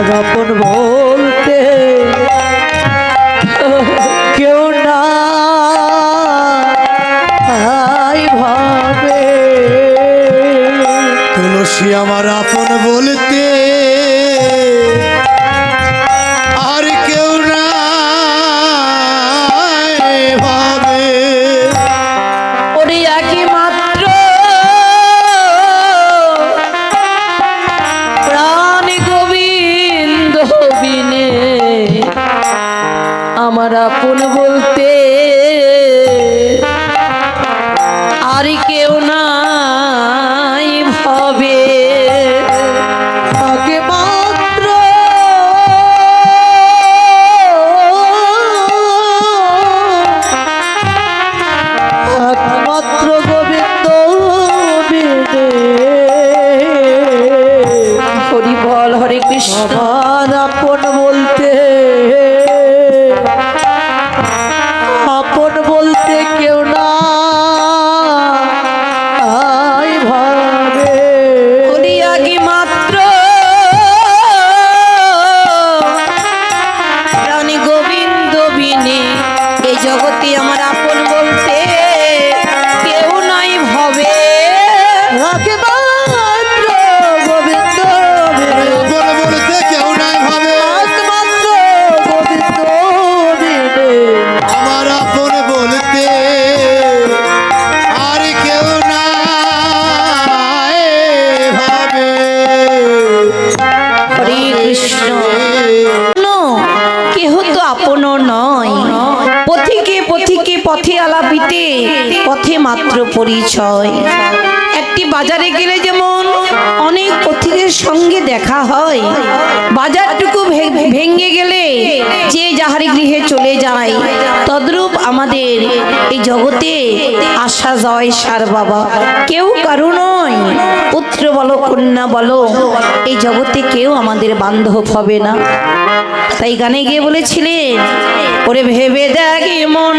আমার আপন বলতে কেউ না ভাবে। তুলসী আমার আপন বলতে আর কেউ না ভাবে। ওরে একই মাত্র প্রাণ গোবিন্দ বিনে আমার আপন বলতে আর কেউ নাই ভাবে। আগে মাত্র একমাত্র গোবিন্দ বিনে হরি বল হরে কৃষ্ণ। আমার আপন বলতে আপন বলতে কেউ না ভাবে। হরি আগে মাত্র রানী গোবিন্দ বিনে এই জগতে আমার আপন বলতে কেউ নাই ভাবে। আগে মাত্র গোবিন্দ আপন বলতে কেউ নাই ভাবে। একমাত্র গোবিন্দ বিনে আমার আপন বলতে আর কেউ নাই ভাবে। হরে কৃষ্ণ। কেহ তো আপন নয়, পথিকে পথিকে পথে আলাপিতে পথে মাত্র পরিচয়। একটি বাজারে গেলে যেমন অনেক পথিকের সঙ্গে দেখা হয়, বাজারটুকু ভেঙে গেলে যে যাহার গৃহে চলে যায়, তদ্রূপ আমাদের এই জগতে আসা যায় সার বাবা। কেউ কারো নয়, পুত্র বলো কন্যা বলো, এই জগতে কেউ আমাদের বান্ধব হবে না। তাই গানে গিয়ে বলেছিলেন, ওরে ভেবে দেখি মন